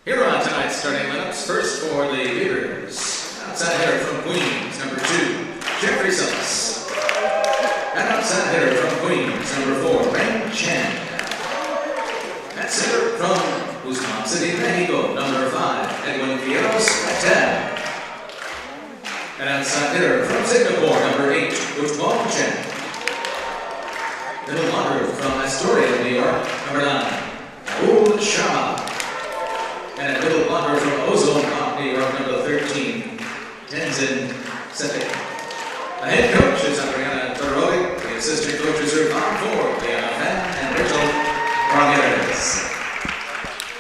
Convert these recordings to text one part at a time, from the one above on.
Here are tonight's starting lineups. First for the Beavers. Outside hitter from Queens, number 2, Jeffrey Sullis. And outside hitter from Queens, number 4, Ren Chen. At center from Bustamante City, Mexico, number 5, Edwin Fierros Patel. And outside hitter from Singapore, number 8, Guzman Chen. Middle blocker from Astoria, New York, number 9, Raul Sharma. And a middle blocker from Ozone Park, New York, number 13, Tenzin Sepik. The head coach is Adriana Torovic. The assistant coaches are Bob Ford, Leon Penn, and Rachel Ramirez.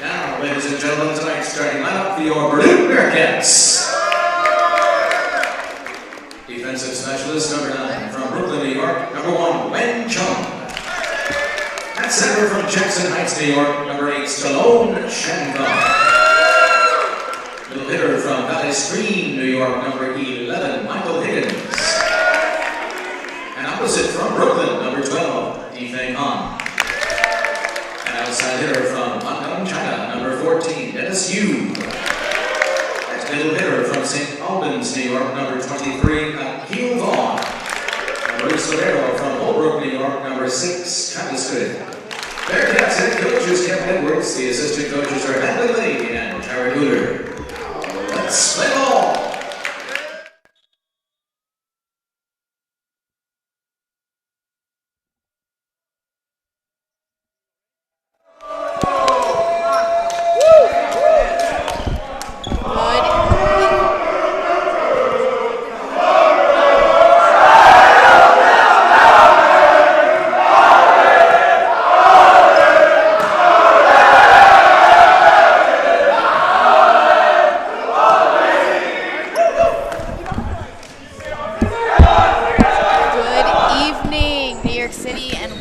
Now, ladies and gentlemen, tonight's starting lineup for your Baruch Bearcats. Defensive specialist, number 9, from Brooklyn, New York, number 1, Wen Chung. At center from Jackson Heights, New York, number 8, Stallone Shankar. Middle hitter from Valley Stream, New York, number 11, Michael Higgins. And opposite from Brooklyn, number 12, Defeng Han. And outside hitter from Hong China, number 14, Dennis Yu. And middle hitter from St. Albans, New York, number 23, Haoxin Hu. Bruce Solero from Holbrook, New York, number 6, Travis Good. Bearcats head coach is Kevin Edwards. The assistant coaches are Hadley Lee and Tara Cooter. Let's play ball!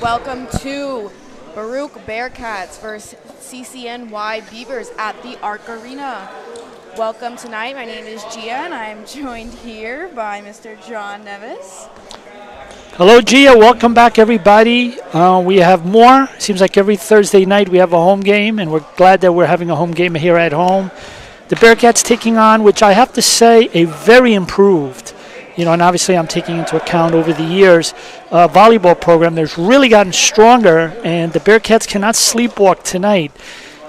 Welcome to Baruch Bearcats versus CCNY Beavers at the Arc Arena. Welcome tonight. My name is Gia and I'm joined here by Mr. John Nevis. Hello Gia, welcome back everybody. We have more. Seems like every Thursday night we have a home game and we're glad that we're having a home game here at home. The Bearcats taking on, which I have to say, a very improved, and obviously I'm taking into account over the years, volleyball program that's really gotten stronger, and the Bearcats cannot sleepwalk tonight.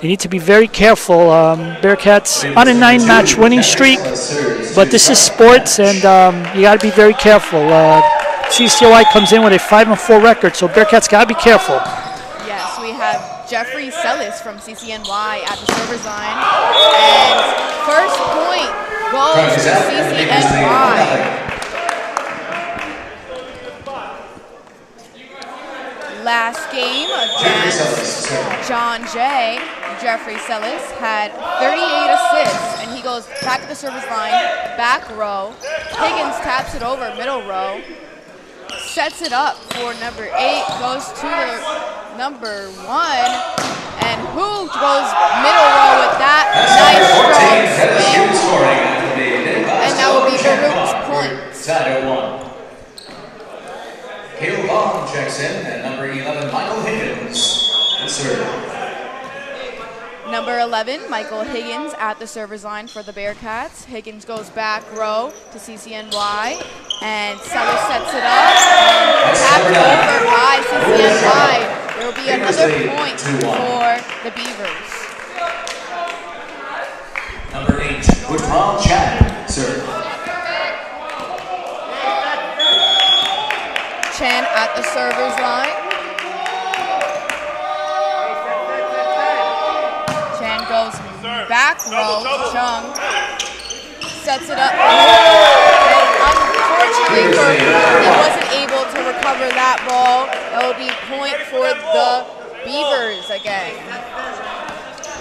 They need to be very careful. Bearcats on a 9-match winning streak, but this is sports, and you got to be very careful. CCNY comes in with a 5-4 record, so Bearcats got to be careful. Yes, we have Jeffrey Sellis from CCNY at the server's line, and first point goes to CCNY. Last game against John Jay, Jeffrey Sellis had 38 assists, and he goes back to the service line, back row. Higgins taps it over, middle row, sets it up for number 8, goes to the number 1, and Hu goes middle row with that nice strong swing, and that will be Baruch's point. Caleb Long checks in, and number 11, Michael Higgins, and serve. Number 11, Michael Higgins at the server's line for the Bearcats. Higgins goes back row to CCNY, and Sellers sets it up. Tapped over by CCNY. There will be another point for the Beavers. Number 8, Woodrow Chad, serve. Chen at the server's line. Chen goes back row. Chung sets it up. Unfortunately for him, he wasn't able to recover that ball. That will be point for the Beavers again.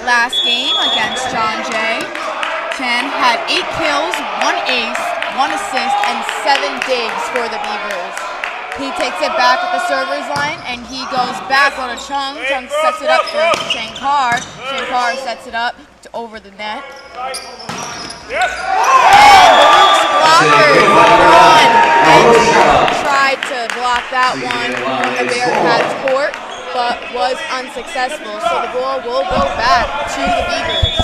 Last game against John Jay, Chen had 8 kills, 1 ace, 1 assist, and 7 digs for the Beavers. He takes it back at the server's line, and he goes back on a Chung. Chung sets it up for Shankar. Shankar sets it up to over the net. And Baruch's blocker run and tried to block that one from the Bearcats court, but was unsuccessful. So the ball will go back to the Beavers.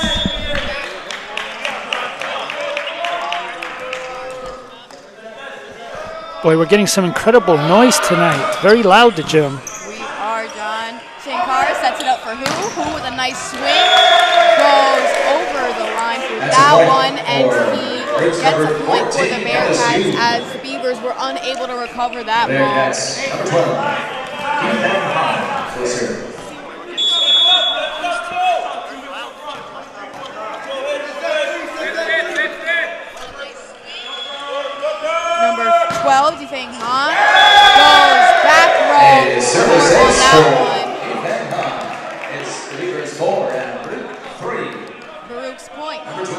Boy, we're getting some incredible noise tonight. Very loud, the gym. We are, John. Shankar sets it up for Hu. Hu with a nice swing. Goes over the line for that one, and he gets a point for the Bearcats as the Beavers were unable to recover that ball. Bearcats, number 12, Defeng Han, full serve. Number 12, Defeng Han, goes back row on that one. Defeng Han. It's the Beavers 4 and Baruch 3. Baruch's point. Number 12,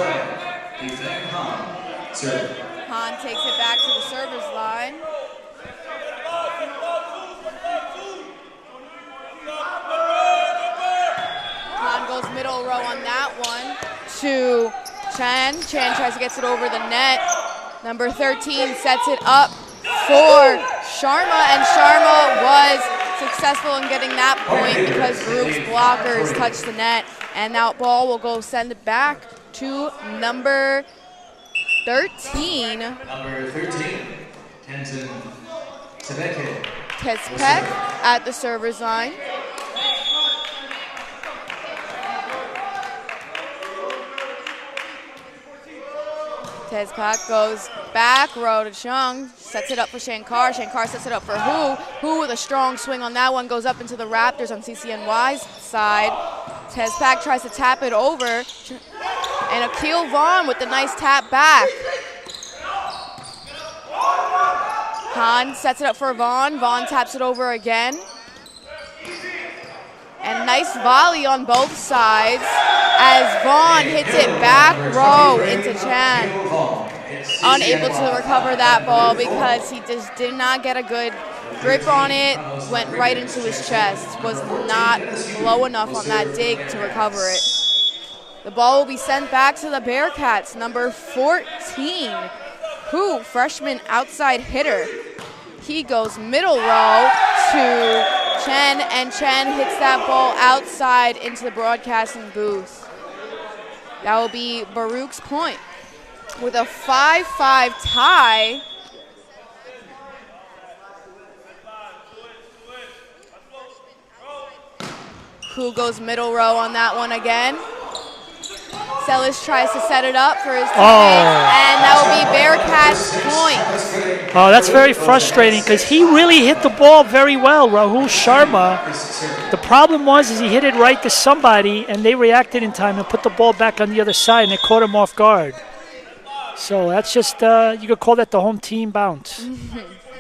Defeng Han, serve. Han takes it back to the server's line. Han goes middle row on that one to Chen. Chen tries to get it over the net. Number 13 sets it up for Sharma, and Sharma was successful in getting that point because Baruch's blockers touched the net, and that ball will go send it back to number 13. Number 13, Tenzin Tebeke. Tezpek at the server's line. Tezpak goes back row to Chung, sets it up for Shankar. Shankar sets it up for Hu. Hu with a strong swing on that one, goes up into the Raptors on CCNY's side. Tezpak tries to tap it over, and Akil Vaughn with the nice tap back. Han sets it up for Vaughn. Vaughn taps it over again. And nice volley on both sides as Vaughn hits it back row into Chan. Unable to recover that ball because he just did not get a good grip on it. Went right into his chest. Was not low enough on that dig to recover it. The ball will be sent back to the Bearcats. Number 14, Hu, freshman outside hitter. He goes middle row to Chen, and Chen hits that ball outside into the broadcasting booth. That will be Baruch's point. With a 5-5 tie, Hu goes middle row on that one again. Sellis tries to set it up for his teammate, and that will be Bearcats' point. Oh, that's very frustrating because he really hit the ball very well, Rahul Sharma. The problem was he hit it right to somebody, and they reacted in time and put the ball back on the other side, and they caught him off guard. So that's just, you could call that the home team bounce.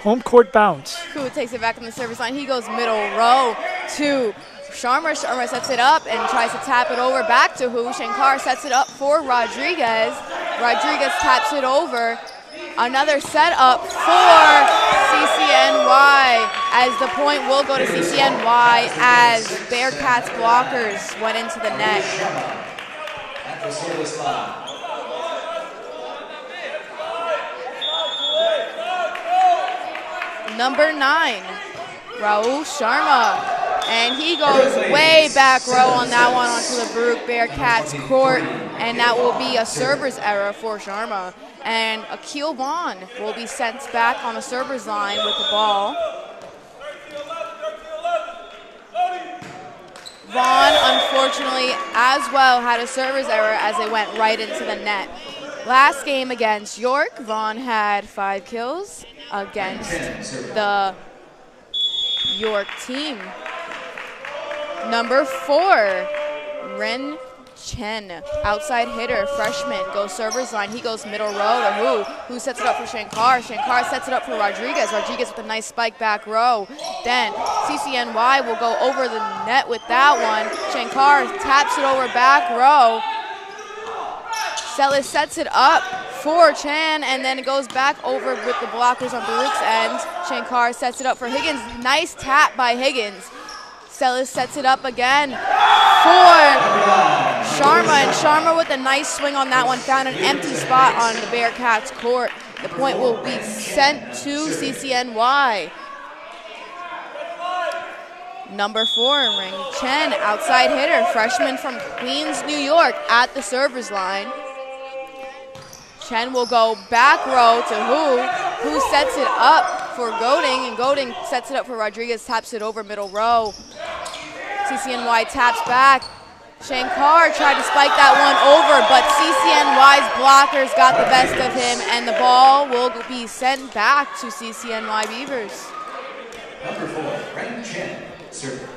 Home court bounce. Hu takes it back on the service line. He goes middle row to Sharma. Sharma sets it up and tries to tap it over back to Hu. Shankar sets it up for Rodriguez. Rodriguez taps it over. Another setup for CCNY as the point will go to CCNY as Bearcats blockers went into the net. At the service line. Number 9, Rahul Sharma. And he goes way back row on that one onto the Baruch Bearcats court, and that will be a server's error for Sharma. And Akil Vaughn will be sent back on the server's line with the ball. Vaughn, unfortunately, as well had a server's error as they went right into the net. Last game against York, Vaughn had 5 kills against the York team. Number 4, Ren Chen, outside hitter, freshman, goes server's line. He goes middle row to Hu. Hu sets it up for Shankar. Shankar sets it up for Rodriguez. Rodriguez with a nice spike back row. Then CCNY will go over the net with that one. Shankar taps it over back row. Sellis sets it up for Chan, and then it goes back over with the blockers on Baruch's end. Shankar sets it up for Higgins. Nice tap by Higgins. Sellis sets it up again for Sharma, and Sharma with a nice swing on that one found an empty spot on the Bearcats court. The point will be sent to CCNY. Number 4, Ring Chen, outside hitter, freshman from Queens, New York, at the server's line. Chen will go back row to Hu. Hu sets it up for Goding, and Goding sets it up for Rodriguez, taps it over middle row. CCNY taps back. Shankar tried to spike that one over, but CCNY's blockers got the best of him, and the ball will be sent back to CCNY Beavers. Number 4, Ren Chen, server.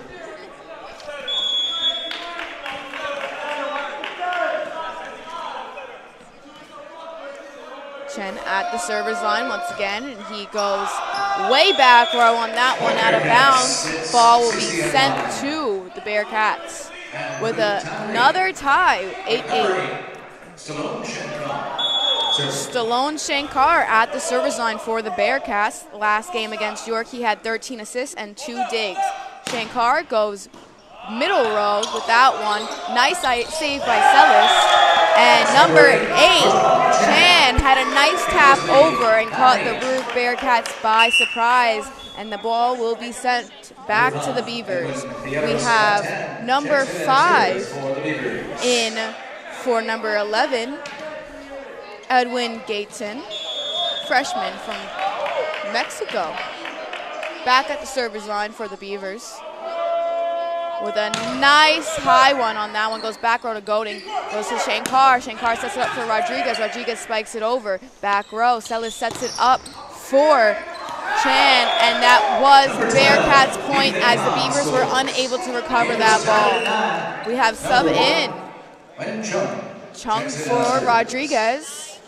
Chen at the server's line once again, and he goes way back row on that one, out of bounds. Ball will be sent to the Bearcats with another tie, 8-8. Stallone Shankar at the server's line for the Bearcats. Last game against York, he had 13 assists and 2 digs. Shankar goes middle row with that one. Nice save by Celis. And number 8, Chan, had a nice tap over and caught the Baruch Bearcats by surprise. And the ball will be sent back to the Beavers. We have number 5 in for number 11, Edwin Gaten, freshman from Mexico. Back at the server's line for the Beavers. With a nice high one on that one, goes back row to Goding, goes to Shankar. Shankar sets it up for Rodriguez. Rodriguez spikes it over. Back row, Celis sets it up for Chan, and that was Bearcats' point as the Beavers were unable to recover that ball. We have sub in Chung for Rodriguez.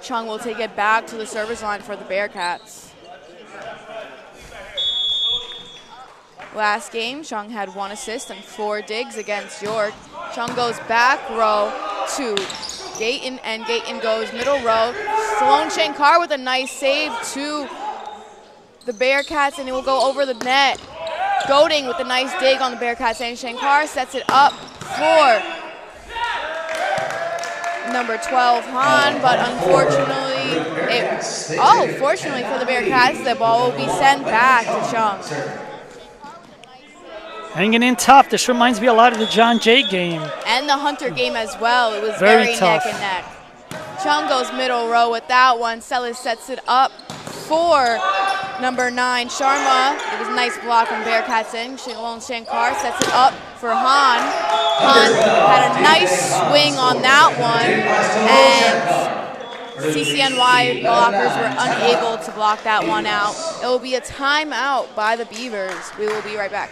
Chung will take it back to the service line for the Bearcats. Last game, Chung had 1 assist and 4 digs against York. Chung goes back row to Gayton, and Gayton goes middle row. Stallone Shankar with a nice save to the Bearcats, and it will go over the net. Goding with a nice dig on the Bearcats, and Shankar sets it up for number 12, Han, but unfortunately, fortunately for the Bearcats, the ball will be sent back to Chung. Hanging in tough. This reminds me a lot of the John Jay game. And the Hunter game as well. It was very tough. neck and neck. Chung goes middle row with that one. Celis sets it up for number 9, Sharma. It was a nice block from Bearcats in. Stallone Shankar sets it up for Han. Han had a nice swing on that one, and CCNY blockers were unable to block that one out. It will be a timeout by the Beavers. We will be right back.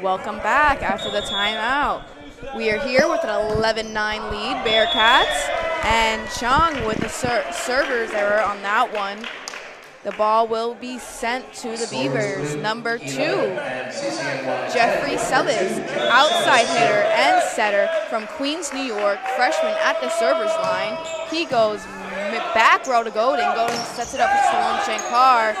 Welcome back after the timeout. We are here with an 11-9 lead, Bearcats, and Chung with the server's error on that one. The ball will be sent to the Beavers. Number 2, Jeffrey Celis, outside hitter and setter from Queens, New York, freshman at the server's line. He goes back row to Goding. Goding sets it up for Stallone Shankar.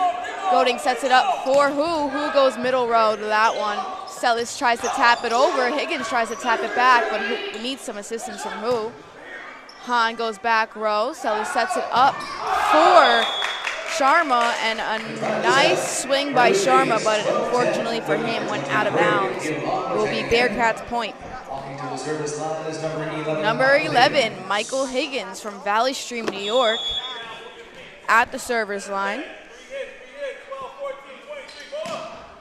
Goding sets it up for Hu. Hu goes middle row to that one. Celis tries to tap it over. Higgins tries to tap it back, but Hu needs some assistance from Hu. Han goes back row. Celis sets it up for Sharma, and a nice swing by Sharma, but unfortunately for him went out of bounds. It will be Bearcats' point. Number 11, Michael Higgins from Valley Stream, New York. at the server's line.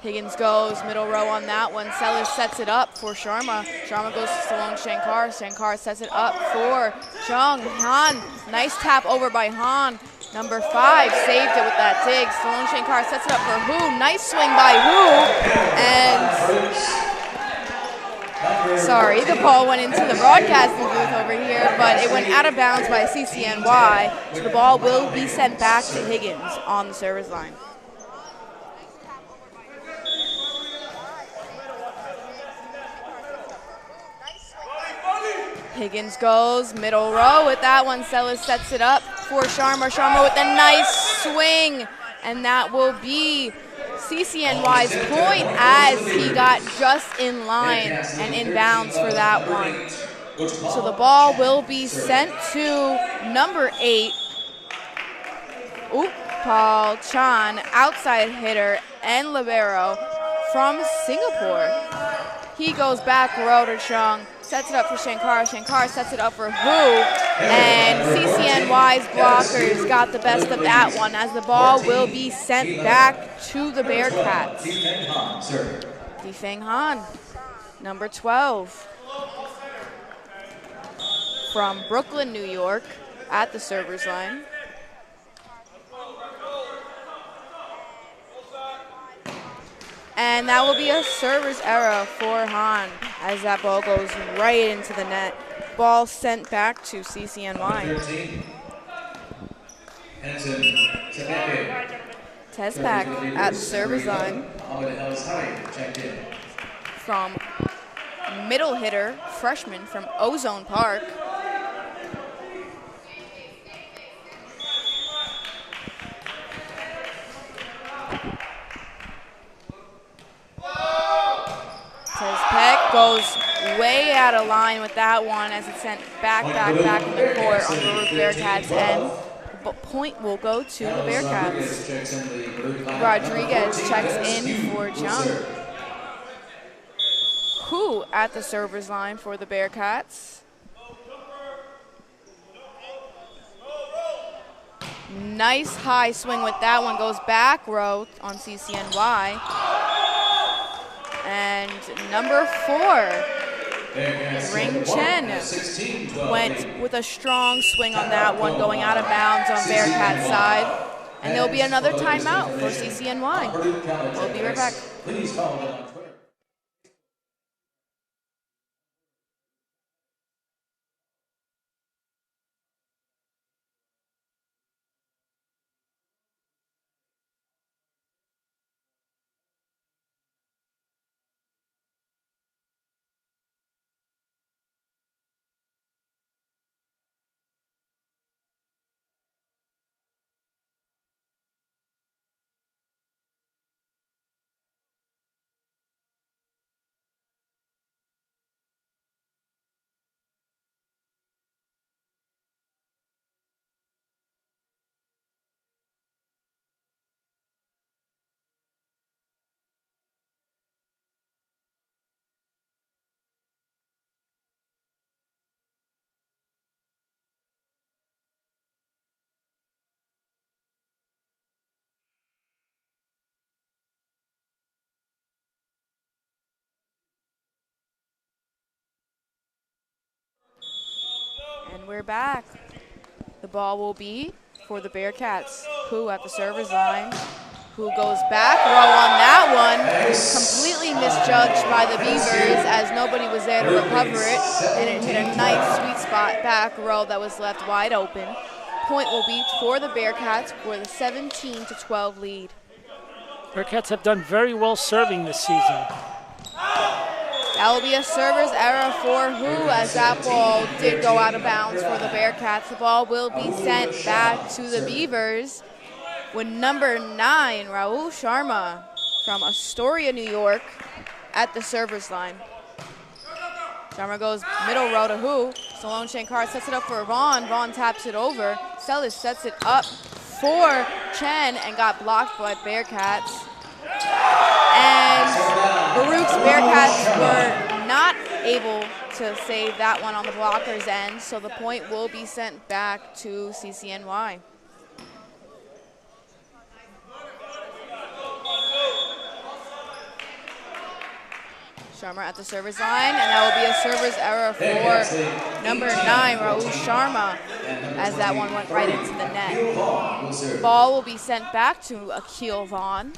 Higgins goes middle row on that one. Sellis sets it up for Sharma. Sharma goes to Stallone Shankar. Shankar sets it up for Jung Han. Nice tap over by Han. Number 5 saved it with that dig. Stallone Shankar sets it up for Hu. Nice swing by Hu. And sorry, the ball went into the broadcasting booth over here, but it went out of bounds by CCNY. So the ball will be sent back to Higgins on the service line. Higgins goes middle row with that one. Sellis sets it up for Sharma. Sharma with a nice swing, and that will be CCNY's point as he got just in line and in bounds for that one. So the ball will be sent to number 8, Paul Chan, outside hitter and libero from Singapore. He goes back row to Chung, sets it up for Shankar. Shankar sets it up for Hu, and CCNY's blockers got the best of that one as the ball will be sent back to the Bearcats. Defeng Han, number 12, from Brooklyn, New York, at the server's line. And that will be a server's error for Han as that ball goes right into the net. Ball sent back to CCNY. Tezpak at the server's line. From middle hitter, freshman from Ozone Park. Tezpak goes way out of line with that one as it's sent back in the court on the Bearcats end. But point will go to the Bearcats. Rodriguez checks in for Jung. Hu at the server's line for the Bearcats. Nice high swing with that one, goes back row on CCNY. And number 4, Ring Chen, went with a strong swing on that one, going out of bounds on Bearcats' side. And there'll be another timeout for CCNY. We'll be right back. And we're back. The ball will be for the Bearcats. Hu at the server's line. Hu goes back row on that one. Completely misjudged by the Beavers as nobody was there to recover it. And it hit a nice sweet spot back row that was left wide open. Point will be for the Bearcats for the 17-12 lead. Bearcats have done very well serving this season. That will be a server's error for Hu as that ball did go out of bounds for the Bearcats. The ball will be sent back to the Beavers with number 9, Rahul Sharma from Astoria, New York, at the server's line. Sharma goes middle row to Hu. Stallone Shankar sets it up for Vaughn. Vaughn taps it over. Sellis sets it up for Chen and got blocked by Bearcats. And Baruch's Bearcats were not able to save that one on the blockers' end, so the point will be sent back to CCNY. Sharma at the service line, and that will be a service error for number 9, Rahul Sharma, as that one went right into the net. Ball will be sent back to Akil Vaughn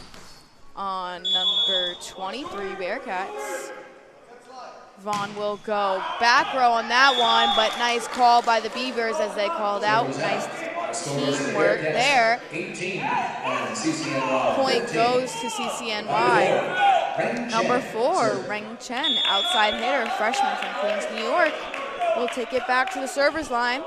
on number 23, Bearcats. Vaughn will go back row on that one, but nice call by the Beavers as they called out. Nice teamwork there. Point goes to CCNY. Number 4, Reng Chen, outside hitter, freshman from Queens, New York, will take it back to the server's line.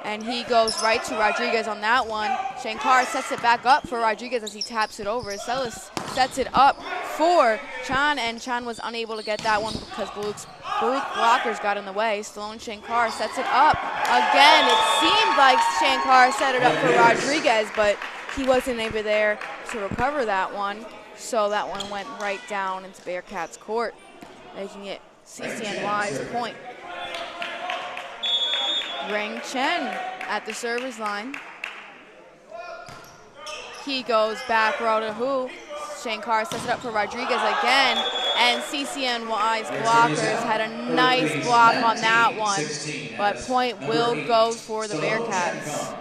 And he goes right to Rodriguez on that one. Shankar sets it back up for Rodriguez as he taps it over. Celis sets it up for Chan, and Chan was unable to get that one because Baruch blockers got in the way. Stallone Shankar sets it up. Again, it seemed like Shankar set it up for Rodriguez, but he wasn't able there to recover that one. So that one went right down into Bearcats court, making it CCNY's point. Reng Chen at the server's line. He goes back row to Hu. Shankar sets it up for Rodriguez again, and CCNY's blockers had a nice block on that one, but point will go for the Bearcats.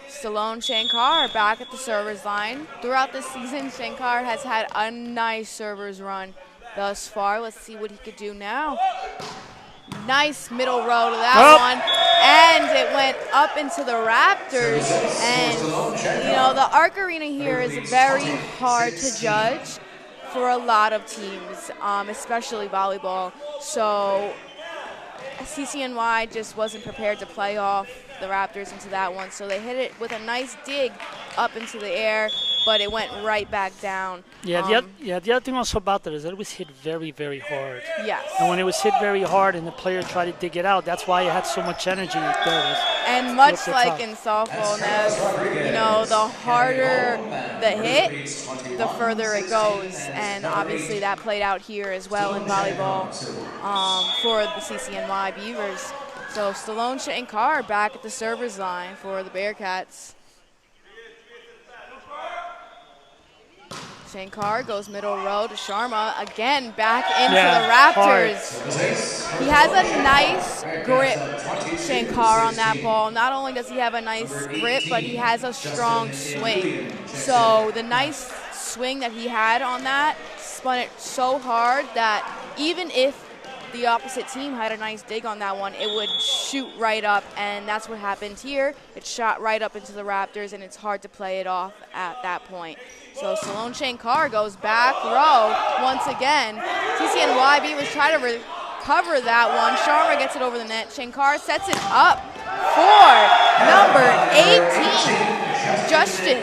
Stallone Shankar back at the server's line. Throughout the season, Shankar has had a nice server's run thus far. Let's see what he could do now. Nice middle row to that one, and it went up into the Raptors. And, you know, the Arc Arena here is very hard to judge for a lot of teams, especially volleyball. So CCNY just wasn't prepared to play off the Raptors into that one. So they hit it with a nice dig up into the air, but it went right back down. Yeah, the other thing also about that is that it was hit very, very hard. Yes. And when it was hit very hard and the player tried to dig it out, that's why it had so much energy. There it is. And much like in softball, Nev, you know, the harder the hit, the further it goes. And obviously that played out here as well in volleyball for the CCNY Beavers. So Stallone Shankar back at the server's line for the Bearcats. Shankar goes middle row to Sharma, again back into the Raptors. Hard. He has a nice grip, Shankar, on that ball. Not only does he have a nice grip, but he has a strong swing. So the nice swing that he had on that spun it so hard that even if the opposite team had a nice dig on that one, it would shoot right up, and that's what happened here. It shot right up into the Raptors, and it's hard to play it off at that point. So Stallone Shankar goes back row once again. CCNY Beavers try to recover that one. Sharma gets it over the net. Shankar sets it up for number 18, Justin.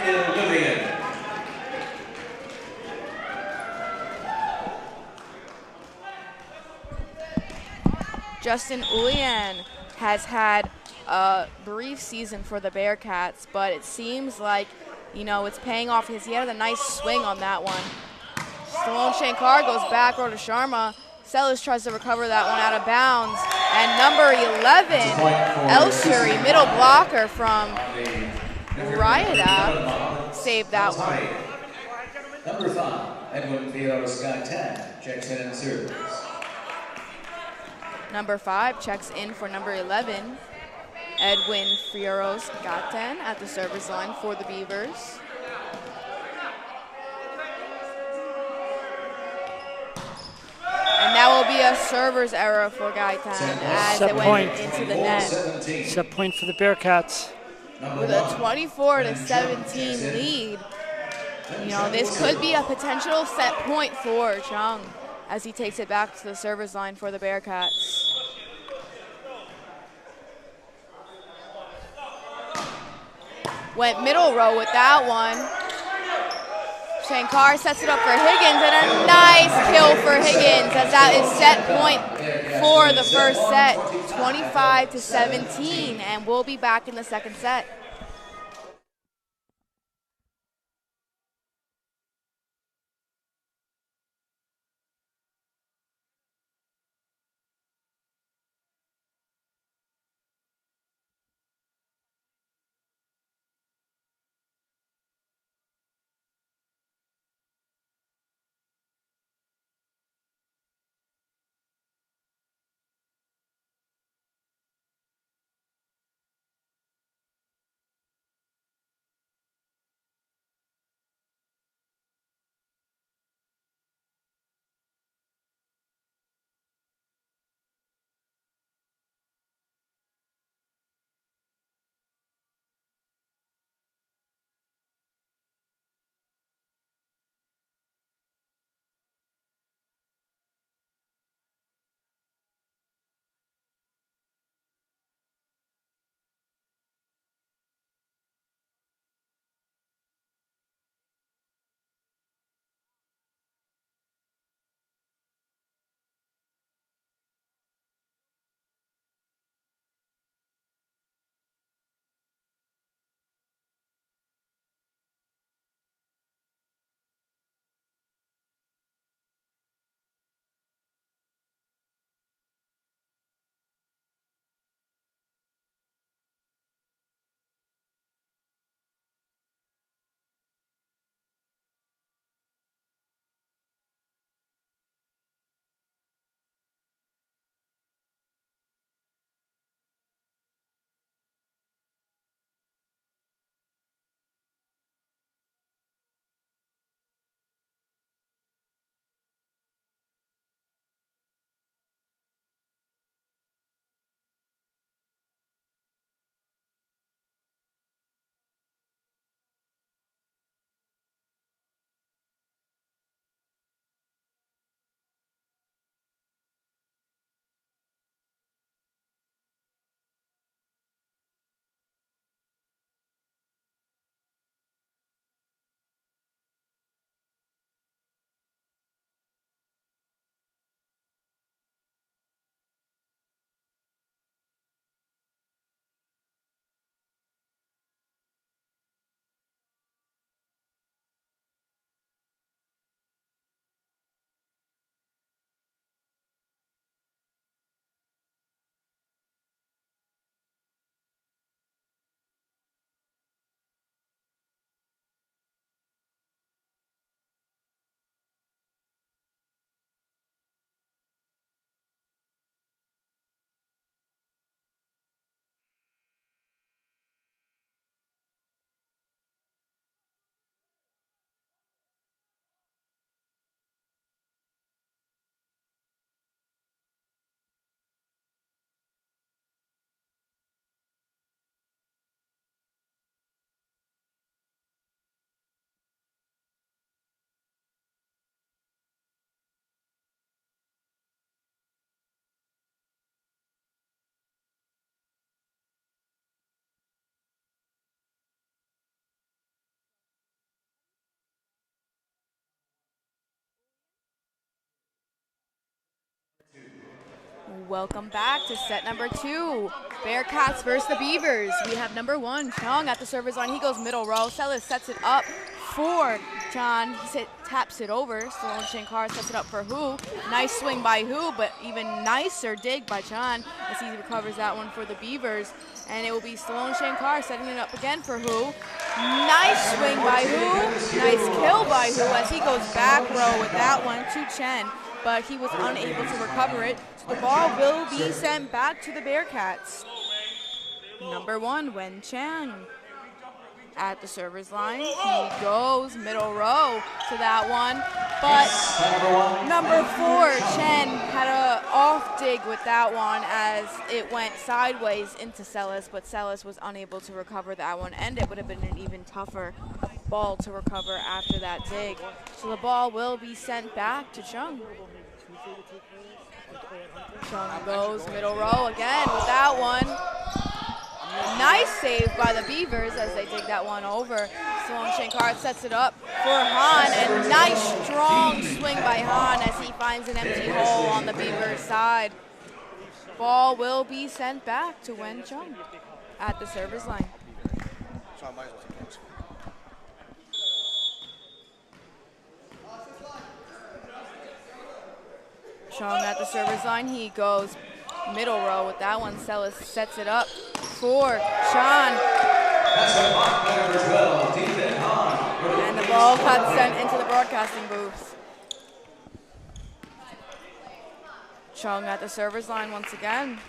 Justin Ulian has had a brief season for the Bearcats, but it seems like, you know, it's paying off because he had a nice swing on that one. Stallone Shankar goes back row to Sharma. Celis tries to recover that one out of bounds. And number 11, Elshuri, middle blocker from Ryada, saved that one. Number 5, Edwin Fioros got 10, checks in and serves. Number 5 checks in for number 11. Edwin Fioros Gaten at the service line for the Beavers. And that will be a server's error for Gaten as it went into the net. Set point for the Bearcats. With a 24-17 lead. You know, this could be a potential set point for Chung as he takes it back to the server's line for the Bearcats. Went middle row with that one. Shankar sets it up for Higgins, and a nice kill for Higgins as that is set point for the first set, 25-17, and we'll be back in the second set. Welcome back to set number 2. Bearcats versus the Beavers. We have number 1, Chung at the service line. He goes middle row. Celis sets it up for John. He taps it over. Stallone Shankar sets it up for Hu. Nice swing by Hu, but even nicer dig by John as he recovers that one for the Beavers. And it will be Stallone Shankar setting it up again for Hu. Nice swing by Hu. Nice kill by Hu as he goes back row with that one to Chen, but he was unable to recover it. So the ball will be sent back to the Bearcats. Number 1, Wen Chang at the server's line. He goes middle row to that one, but number 4, Chen, had a off dig with that one as it went sideways into Celis, but Celis was unable to recover that one, and it would have been an even tougher ball to recover after that dig. So the ball will be sent back to Chung. Chung goes middle row again with that one. Nice save by the Beavers as they dig that one over. Stallone Shankar sets it up for Han, and nice strong swing by Han as he finds an empty hole on the Beavers side. Ball will be sent back to Wen Chung at the service line. Chung at the service line. He goes middle row with that one. Celis sets it up for Sean. And the ball got sent into the broadcasting booth. Chung at the service line once again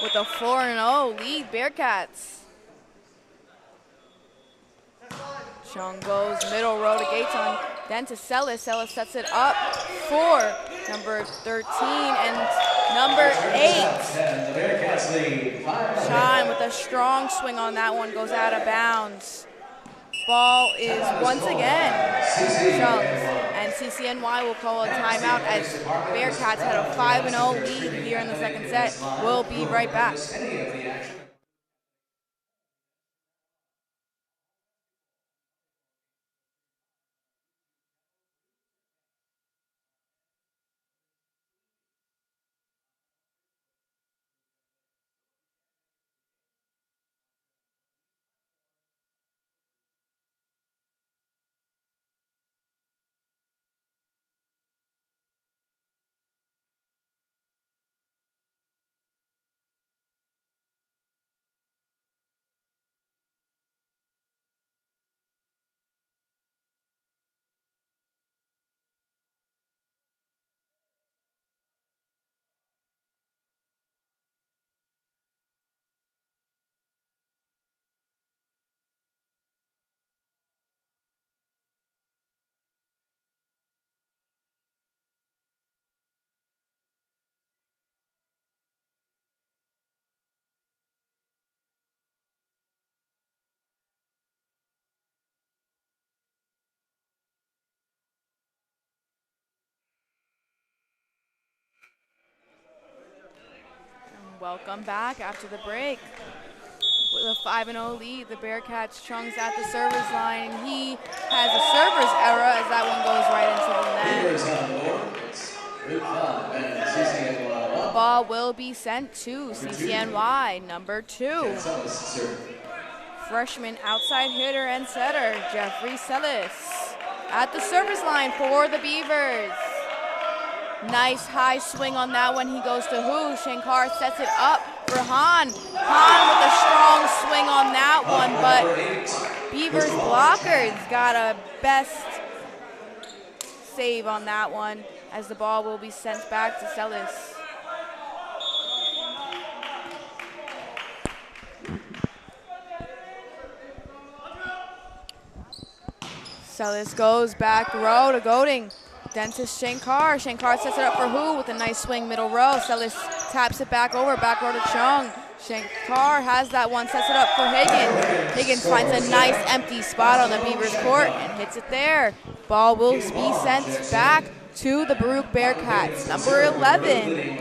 with a 4-0 lead, Bearcats. Chung goes middle row to Gaetan, then to Celis. Celis sets it up for number 13 and number 8. Sean with a strong swing on that one goes out of bounds. Ball is once again Chung's, and CCNY will call a timeout as Bearcats had a 5-0 lead here in the second set. We'll be right back. Welcome back after the break. With a 5-0 lead, the Bearcats. Chung's at the service line. He has a server's error as that one goes right into the net. The ball will be sent to CCNY, number 2. Freshman outside hitter and setter, Jeffrey Celis. At the service line for the Beavers. Nice high swing on that one. He goes to Hu. Shankar sets it up for Han. Han with a strong swing on that one, but Beavers blockers got a best save on that one as the ball will be sent back to Celis. Celis goes back row to Goding. Then to Shankar. Shankar sets it up for Hu with a nice swing middle row. Celis taps it back over, back row to Chung. Shankar has that one, sets it up for Higgins. Higgins finds a nice empty spot on the Beavers court and hits it there. Ball will be sent back to the Baruch Bearcats. Number 11.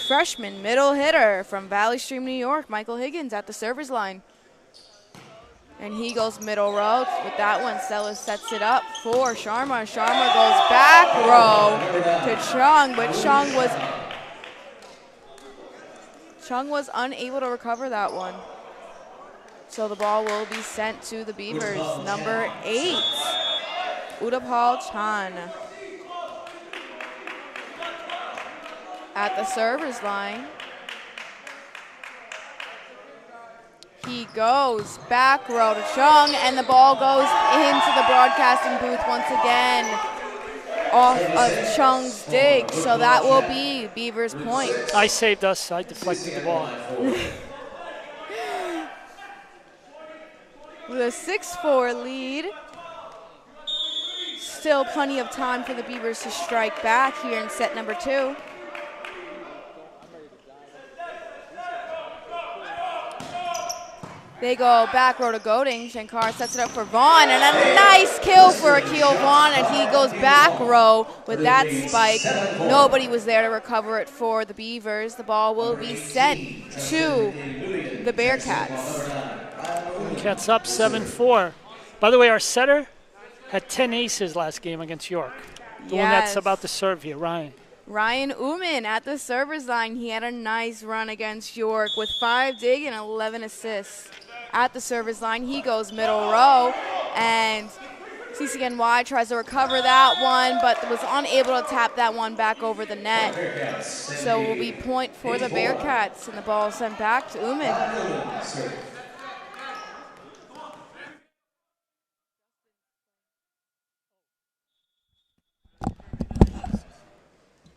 Freshman middle hitter from Valley Stream, New York, Michael Higgins at the server's line. And he goes middle row with that one. Stella sets it up for Sharma. Sharma goes back row to Chung, but Chung was unable to recover that one. So the ball will be sent to the Beavers. Number 8, Udapal Chan. At the server's line. He goes back row to Chung, and the ball goes into the broadcasting booth once again off of Chung's dig. So that will be Beavers' point. I saved us. I deflected the ball. With a 6-4 lead. Still plenty of time for the Beavers to strike back here in set number 2. They go back row to Goding. Shankar sets it up for Vaughn, and a nice kill for Akil Vaughn, and he goes back row with that spike. Nobody was there to recover it for the Beavers. The ball will be sent to the Bearcats. Cats up 7-4. By the way, our setter had 10 aces last game against York. The one that's about to serve here, Ryan. Ryan Uman at the server's line. He had a nice run against York with 5 dig and 11 assists. At the server's line, he goes middle row, and CCNY tries to recover that one, but was unable to tap that one back over the net. So it will be point for the Bearcats, and the ball sent back to Uman.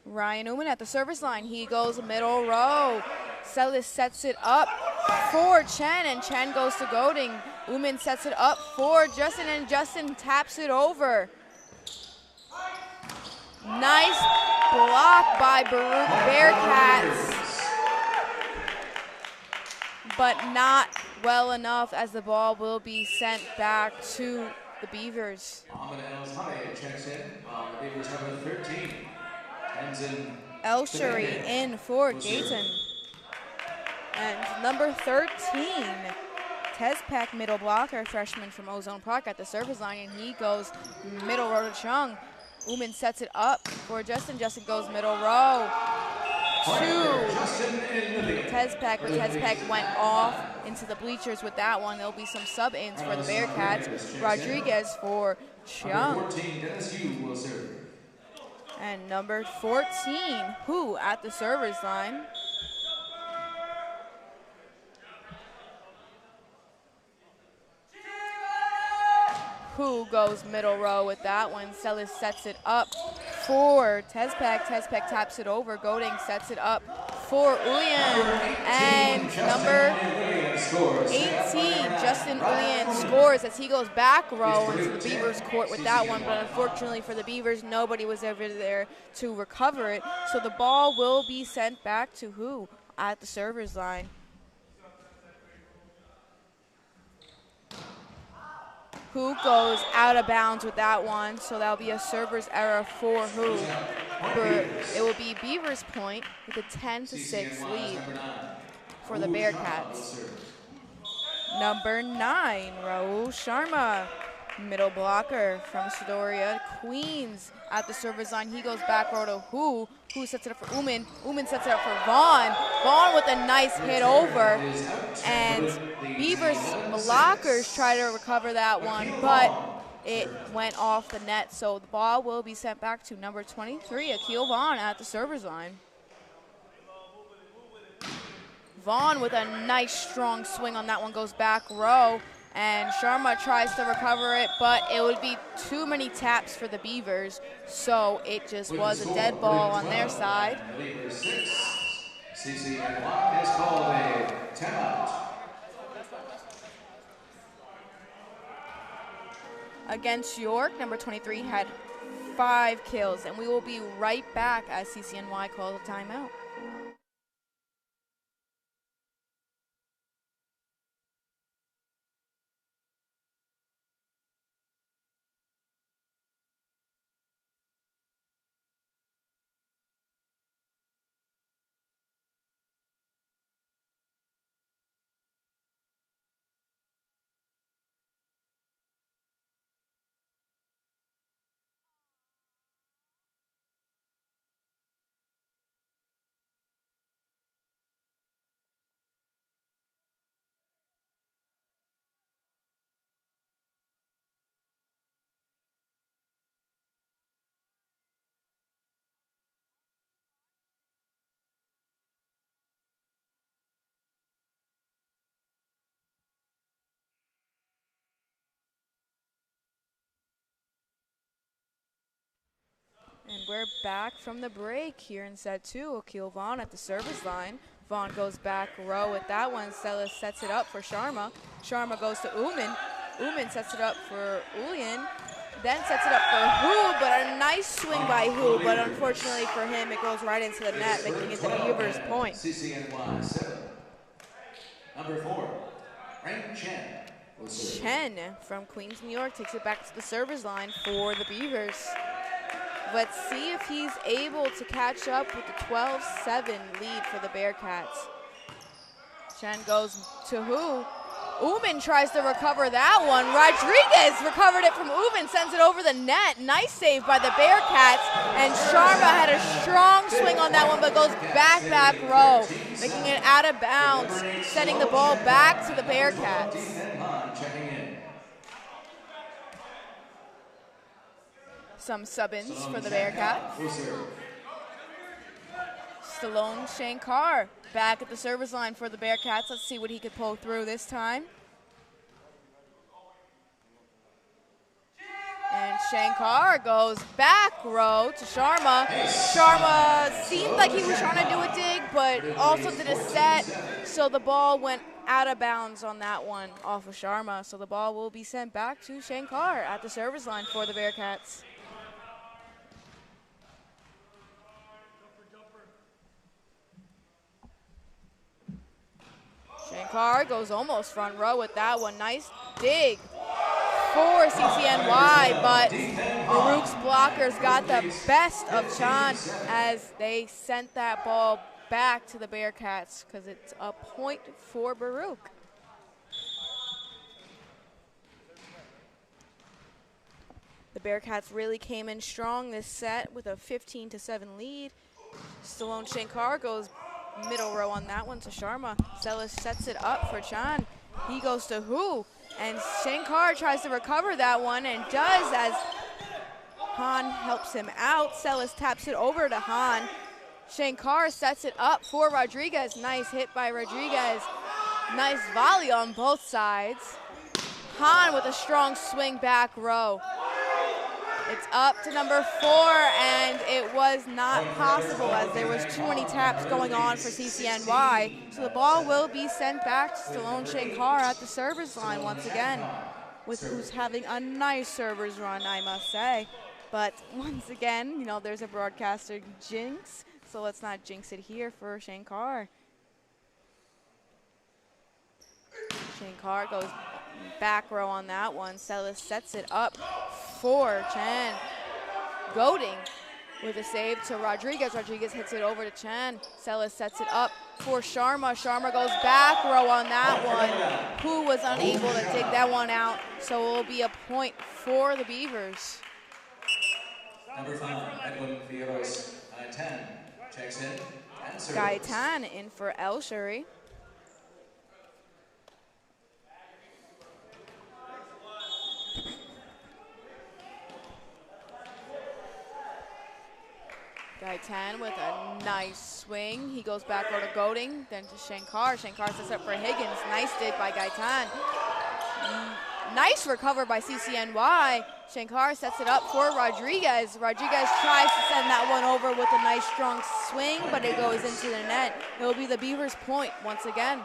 Ryan Uman at the service line. He goes middle row. Celis sets it up for Chen, and Chen goes to Goding. Uman sets it up for Justin, and Justin taps it over. Nice block by Baruch Bearcats, but not well enough, as the ball will be sent back to the Beavers. El-Shari in for Gayton. And number 13, Tezpek, middle blocker, freshman from Ozone Park at the service line, and he goes middle row to Chung. Uman sets it up for Justin. Justin goes middle row to Tezpek, but Tezpek went off into the bleachers with that one. There'll be some sub-ins for the Bearcats. Rodriguez for Chung. And number 14, Hu at the server's line. Hu goes middle row with that one. Celis sets it up for Tezpek. Tezpek taps it over. Goding sets it up for Ulian. And number 18, Justin Ulian scores as he goes back row into the Beavers court with that one. But unfortunately for the Beavers, nobody was ever there to recover it. So the ball will be sent back to Hu at the server's line. Hu goes out of bounds with that one, so that'll be a server's error for Hu. But it will be Beavers' point with a 10-6 lead for the Bearcats. Number 9, Rahul Sharma, middle blocker from Siddoria, Queens at the server's line. He goes back row to Hu. Hu sets it up for Uman. Uman sets it up for Vaughn. Vaughn with a nice hit over. And Beavers blockers try to recover that one, but it went off the net. So the ball will be sent back to number 23, Akil Vaughn at the server's line. Vaughn with a nice strong swing on that one, goes back row. And Sharma tries to recover it, but it would be too many taps for the Beavers, so it just was a dead ball on their side. CCNY has called a timeout. Against York, number 23 had 5 kills, and we will be right back as CCNY calls a timeout. we're back from the break here in set 2. Akil Vaughn at the service line. Vaughn goes back row with that one. Celis sets it up for Sharma. Sharma goes to Uman. Uman sets it up for Ulian. Then sets it up for Hu, but a nice swing by Hu, but unfortunately for him, it goes right into the net, making it the Beavers' point. CCNY 7. Number 4, Ren Chen. Chen from Queens, New York takes it back to the service line for the Beavers. Let's see if he's able to catch up with the 12-7 lead for the Bearcats. Chen goes to Hu. Uman tries to recover that one. Rodriguez recovered it from Uman, sends it over the net. Nice save by the Bearcats. And Sharma had a strong swing on that one, but goes back row, making it out of bounds, sending the ball back to the Bearcats. Some sub-ins for the Bearcats. Stallone Shankar back at the service line for the Bearcats. Let's see what he could pull through this time. And Shankar goes back row to Sharma. Sharma seemed like he was trying to do a dig, but also did a set. So the ball went out of bounds on that one off of Sharma. So the ball will be sent back to Shankar at the service line for the Bearcats. Shankar goes almost front row with that one. Nice dig for CCNY, but Baruch's blockers got the best of Chan as they sent that ball back to the Bearcats because it's a point for Baruch. The Bearcats really came in strong this set with a 15-7 lead. Stallone Shankar goes middle row on that one to Sharma. Celis sets it up for Chan. He goes to Hu, and Shankar tries to recover that one and does as Han helps him out. Celis taps it over to Han. Shankar sets it up for Rodriguez. Nice hit by Rodriguez. Nice volley on both sides. Han with a strong swing back row. It's up to number 4, and it was not possible as there was too many taps going on for CCNY. So the ball will be sent back to Stallone Shankar at the service line once again, with who's having a nice servers run, I must say. But once again, you know, there's a broadcaster jinx, so let's not jinx it here for Shankar. Shankar goes back row on that one. Celis sets it up for Chan. Goading with a save to Rodriguez. Rodriguez hits it over to Chan. Celis sets it up for Sharma. Sharma goes back row on that one. Who was unable to dig that one out, so it will be a point for the Beavers. Number 5, Edwin Figueroas, 10, checks in and serves. Gaetan in for El Shuri. Gaetan with a nice swing. He goes back row to Goading, then to Shankar. Shankar sets up for Higgins. Nice dig by Gaetan. Nice recover by CCNY. Shankar sets it up for Rodriguez. Rodriguez tries to send that one over with a nice strong swing, but it goes into the net. It will be the Beavers' point once again.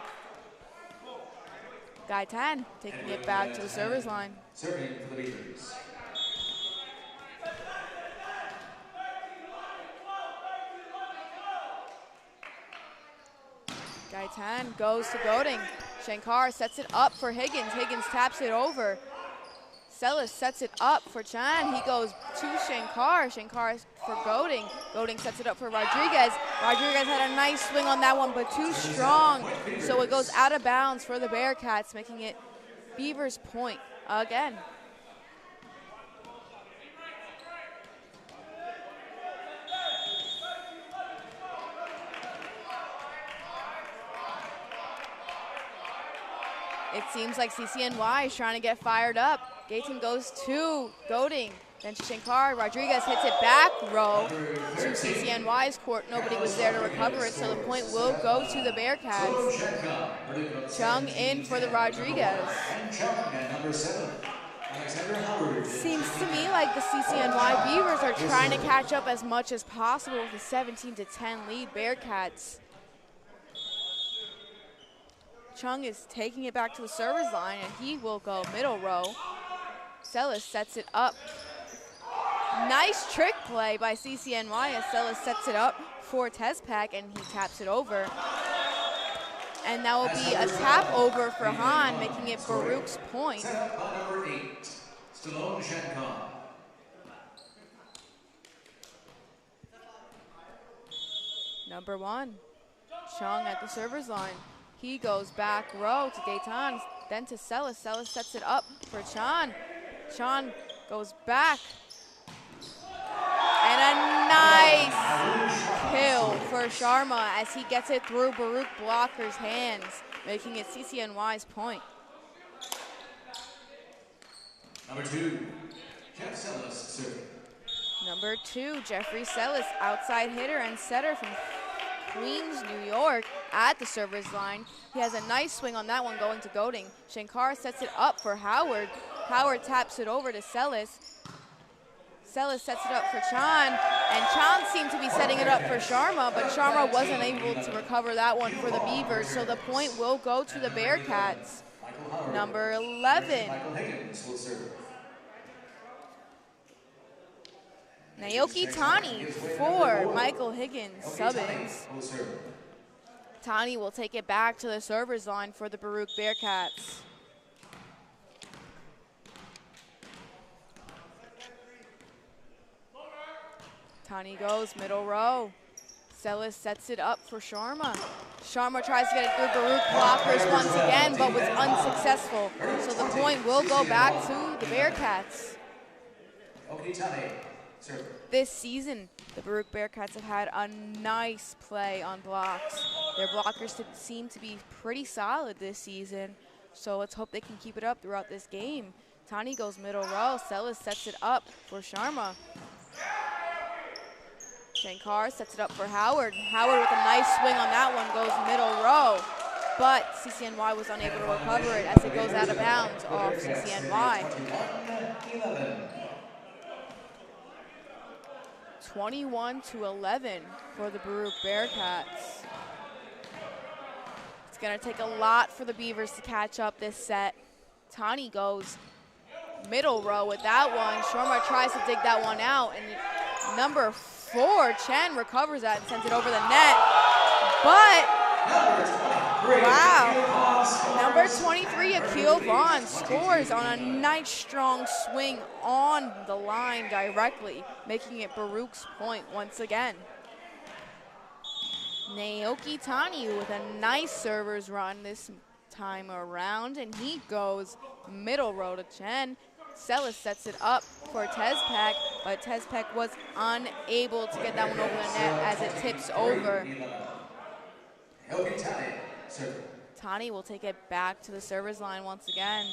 Gaetan taking it back to the service line. Serving for the Beavers. Gaetan goes to Goading. Shankar sets it up for Higgins. Higgins taps it over. Celis sets it up for Chan. He goes to Shankar. Shankar for Goading. Goading sets it up for Rodriguez. Rodriguez had a nice swing on that one, but too strong. So it goes out of bounds for the Bearcats, making it Beavers' point again. It seems like CCNY is trying to get fired up. Gaetan goes to Goading, then to Shankar. Rodriguez hits it back row to CCNY's court. Nobody was there to recover it, so the point will go to the Bearcats. Chung in for the Rodriguez. Seems to me like the CCNY Beavers are trying to catch up as much as possible with a 17-10 lead Bearcats. Chung is taking it back to the service line, and he will go middle row. Celis sets it up. Nice trick play by CCNY as Celis sets it up for Tezpak, and he taps it over. And that will be a tap over for Han, making it Baruch's point. Number 8, Stallone Shankar. Number 1, Chung at the server's line. He goes back row to Dayton, then to Celis. Celis sets it up for Chan. Chan goes back. And a nice kill for Sharma as he gets it through Baruch blocker's hands, making it CCNY's point. Number 2, Jeff Celis, serving. Number 2, Jeffrey Celis, outside hitter and setter from Queens, New York, at the server's line. He has a nice swing on that one going to Goding. Shankar sets it up for Howard. Howard taps it over to Celis. Celis sets it up for Chan, and Chan seemed to be setting it up for Sharma, but Sharma wasn't able to recover that one for the Beavers, so the point will go to the Bearcats. Number 11. Higgins will serve. Naoki Tani for Michael Higgins, sub-ins. Tani will take it back to the server's line for the Baruch Bearcats. Tani goes middle row. Celis sets it up for Sharma. Sharma tries to get it through Baruch blockers once again, but was unsuccessful. So the point will go back to the Bearcats. This season, the Baruch Bearcats have had a nice play on blocks. Their blockers seem to be pretty solid this season, so let's hope they can keep it up throughout this game. Tani goes middle row. Celis sets it up for Sharma. Shankar sets it up for Howard. Howard with a nice swing on that one goes middle row, but CCNY was unable to recover it as it goes out of bounds off CCNY. 21-11 for the Baruch Bearcats. It's gonna take a lot for the Beavers to catch up this set. Tani goes middle row with that one. Sharma tries to dig that one out, and number 4, Chen recovers that and sends it over the net. But, wow, number 23, Akil Vaughn scores on a nice strong swing on the line directly, making it Baruch's point once again. Naoki Tani with a nice server's run this time around, and he goes middle row to Chen. Celis sets it up for Tezpak, but Tezpak was unable to get that one over the net as it tips over. Tani will take it back to the server's line once again.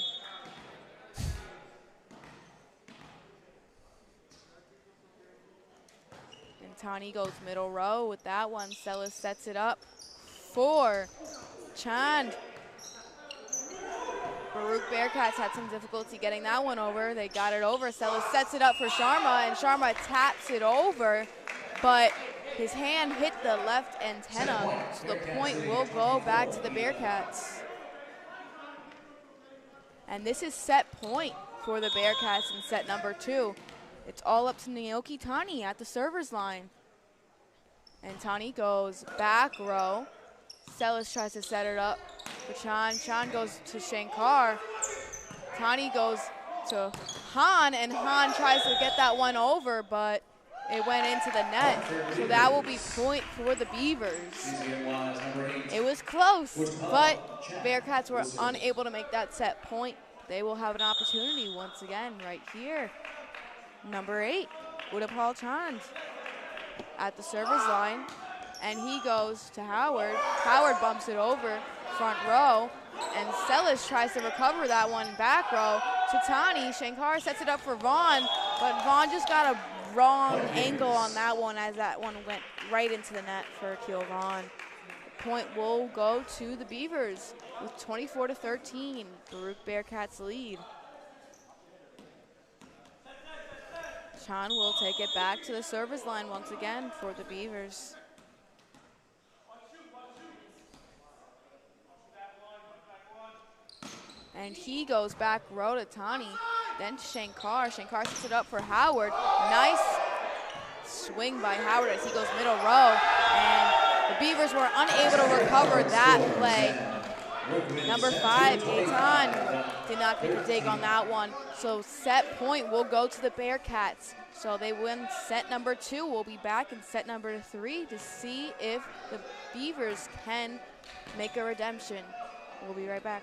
And Tani goes middle row with that one. Celis sets it up for Chand. Baruch Bearcats had some difficulty getting that one over. They got it over. Celis sets it up for Sharma, and Sharma taps it over, but his hand hit the left antenna, so the point will go back to the Bearcats. And this is set point for the Bearcats in set number 2. It's all up to Naoki Tani at the server's line. And Tani goes back row. Celis tries to set it up for Chan. Chan goes to Shankar. Tani goes to Han, and Han tries to get that one over, but it went into the net. So that will be point for the Beavers. It was close, but Bearcats were unable to make that set point. They will have an opportunity once again right here. Number 8, Udapal Chand at the server's line. And he goes to Howard. Howard bumps it over front row, and Celis tries to recover that one back row to Tani. Shankar sets it up for Vaughn, but Vaughn just got a wrong angle on that one as that one went right into the net for Akil Vaughn. The point will go to the Beavers with 24-13. Baruch Bearcats lead. Chan will take it back to the service line once again for the Beavers. And he goes back row to Tani, then to Shankar. Shankar sets it up for Howard. Nice swing by Howard as he goes middle row. And the Beavers were unable to recover that play. Number 5, Gaetan, did not get the dig on that one. So set point will go to the Bearcats. So they win set number 2. We'll be back in set number 3 to see if the Beavers can make a redemption. We'll be right back.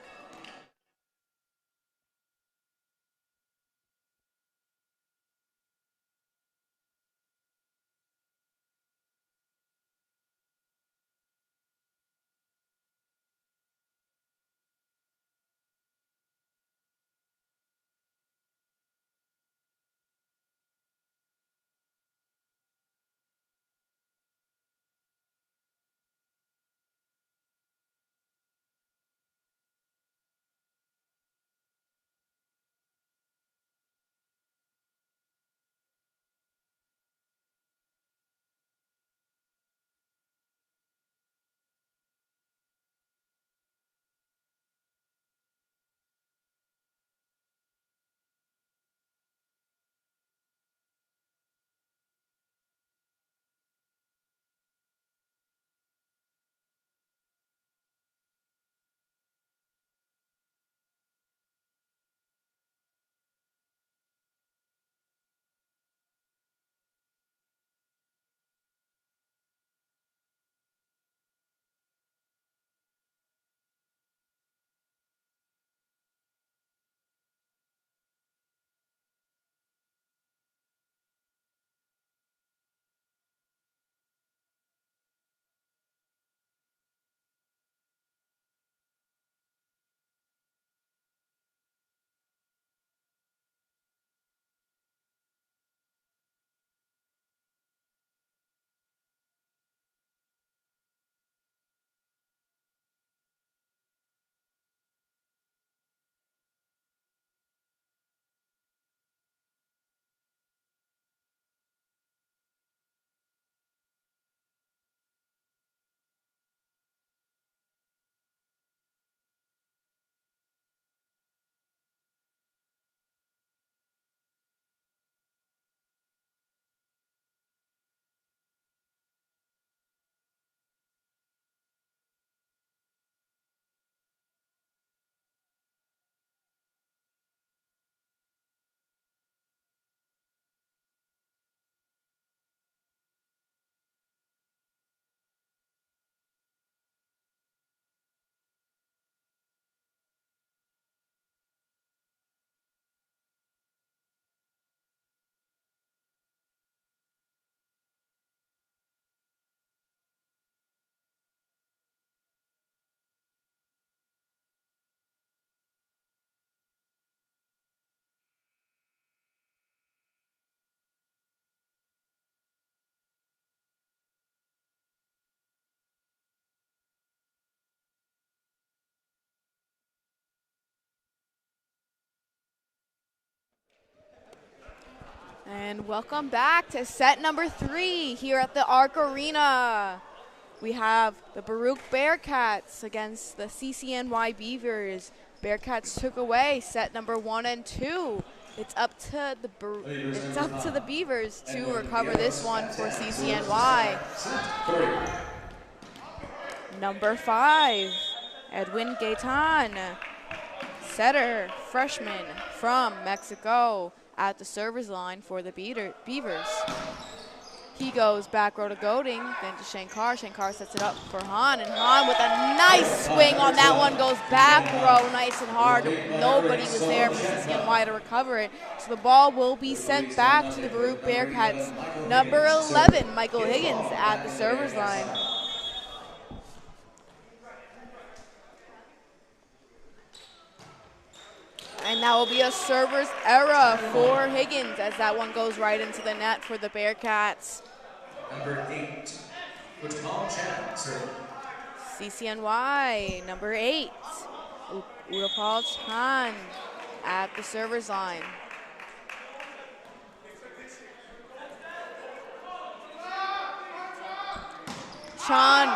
And welcome back to set number 3 here at the Arc Arena. We have the Baruch Bearcats against the CCNY Beavers. Bearcats took away set number 1 and 2. It's up to the Beavers to recover this one for CCNY. Number 5, Edwin Gaetan, setter, freshman from Mexico, at the service line for the Beavers. He goes back row to Golding, then to Shankar. Shankar sets it up for Han, and Han with a nice swing on that one goes back row nice and hard. Nobody was there for CCNY to recover it. So the ball will be sent back to the Baruch Bearcats. Number 11, Michael Higgins at the service line. And that will be a server's error for Higgins as that one goes right into the net for the Bearcats. Number 8, Utpal Chan. CCNY, number 8, Utpal Chan at the server's line. Chan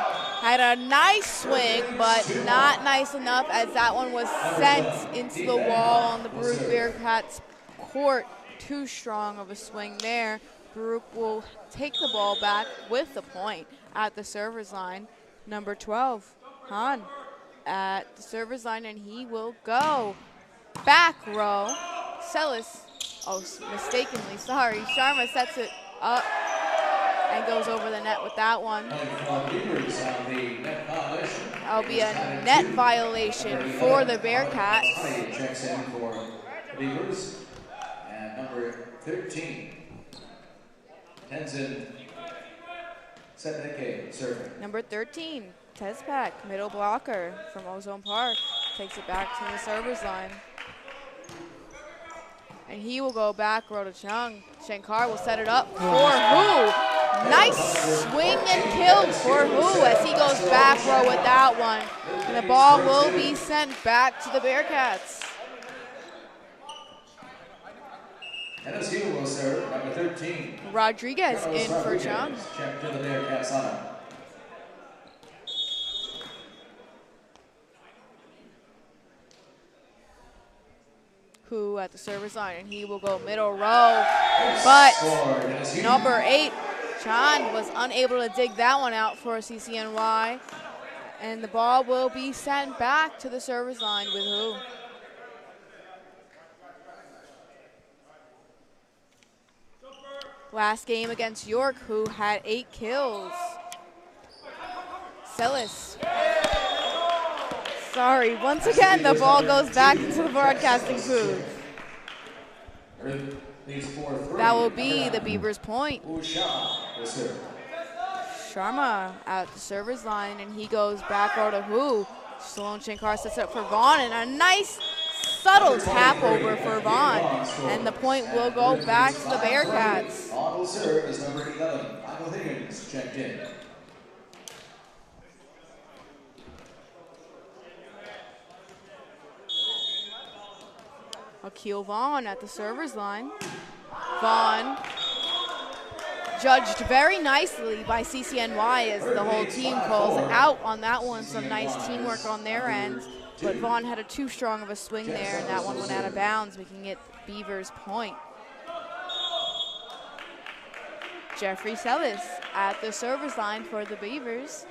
had a nice swing, but not nice enough as that one was sent into the wall on the Baruch Bearcats court. Too strong of a swing there. Baruch will take the ball back with the point at the server's line. Number 12, Han at the server's line, and he will go. Back row, Celis, mistakenly, sorry. Sharma sets it up and goes over the net with that one. That'll be a net violation for the Bearcats. Checks in for the Beavers. And number 13, Tenzin Setneke serving. Number 13, Tezpak, middle blocker from Ozone Park, takes it back to the server's line. And he will go back row to Chung. Shankar will set it up for Hu. Nice swing and kill for Hu as he goes back row with that one. And the ball will be sent back to the Bearcats. NSU will serve, number 13. Rodriguez in for Chung. Check to the Bearcats line. Hu at the service line, and he will go middle row. But number 8, Chan, was unable to dig that one out for CCNY. And the ball will be sent back to the service line with Hu. Last game against York, Hu had 8 kills. Celis. Sorry, once again, the ball goes back into the broadcasting booth. That will be the Beavers' point. Sharma at the server's line, and he goes back row to Hu. Stallone Shankar sets it up for Vaughn, and a nice subtle tap over for Vaughn. And the point will go back to the Bearcats. On will serve is number 11, Higgins, checked in. Akil Vaughn at the server's line. Vaughn judged very nicely by CCNY as the whole team calls out on that one. Some nice teamwork on their end. But Vaughn had too strong of a swing there, and that one went out of bounds, making it Beavers' point. Jeffrey Celis at the server's line for the Beavers.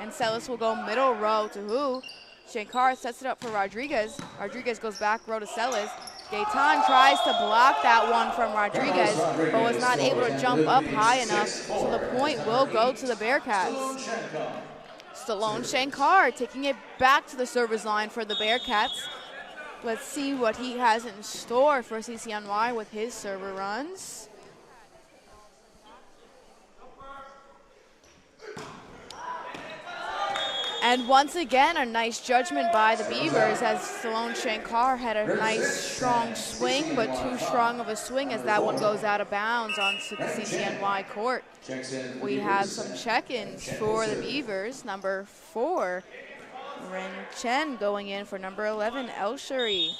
And Celis will go middle row to Hu. Shankar sets it up for Rodriguez. Rodriguez goes back row to Celis. Gaetan tries to block that one from Rodriguez, but was not able to jump up high enough, so the point will go to the Bearcats. Stallone Shankar taking it back to the server's line for the Bearcats. Let's see what he has in store for CCNY with his server runs. And once again, a nice judgment by the Beavers as Stallone Shankar had a nice strong swing, but too strong of a swing as that one goes out of bounds onto the CCNY court. We have some check-ins for the Beavers. Number 4, Ren Chen going in for number 11, El Shuri.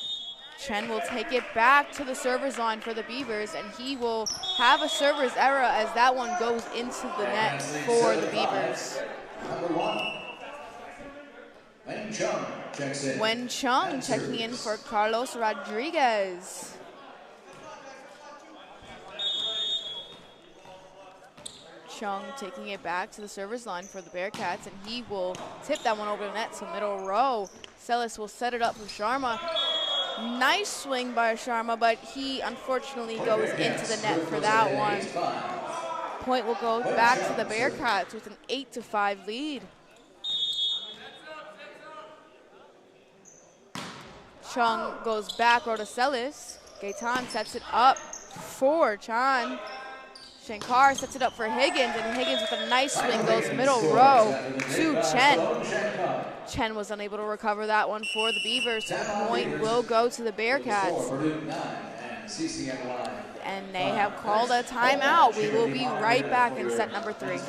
Chen will take it back to the server's line for the Beavers, and he will have a server's error as that one goes into the net for the Beavers. Number 1. Wen Chung checking in for Carlos Rodriguez. Chung taking it back to the server's line for the Bearcats, and he will tip that one over the net to middle row. Celis will set it up for Sharma. Nice swing by Sharma, but he unfortunately goes into the net for that one. Point will go back to the Bearcats with an 8-5 lead. Chung goes back row to Celis. Gaetan sets it up for Chan. Shankar sets it up for Higgins, and Higgins with a nice swing goes middle row to Chen. Chen was unable to recover that one for the Beavers, so the point will go to the Bearcats. And they have called a timeout. We will be right back in set number 3.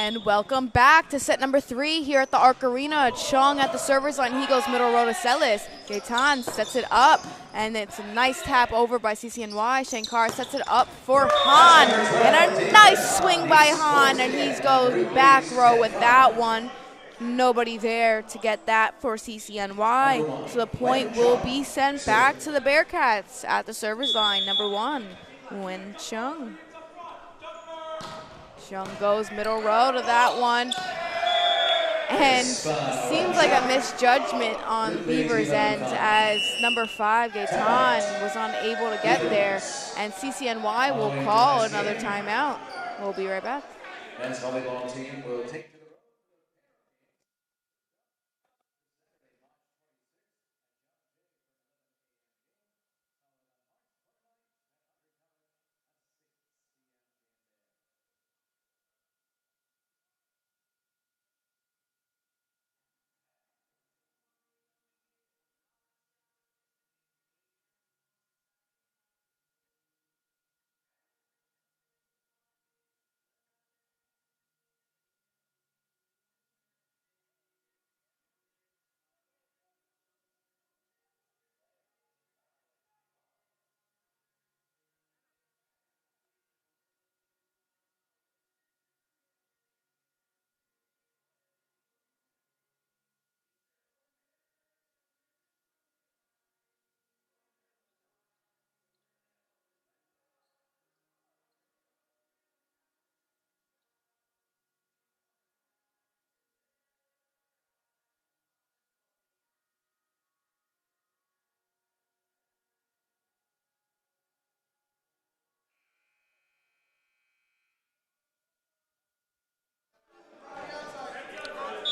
And welcome back to set number 3 here at the Arc Arena. Chung at the server's line. He goes middle row to Celis. Gaetan sets it up, and it's a nice tap over by CCNY. Shankar sets it up for Han, and a nice swing by Han, and he's goes back row with that one. Nobody there to get that for CCNY. So the point will be sent back to the Bearcats at the server's line. Number 1, Wen Chung. Chung goes middle row to that one. And seems like a misjudgment on Beavers' end as number 5, Gaetan, was unable to get there. And CCNY will call another timeout. We'll be right back. Men's volleyball team will take to the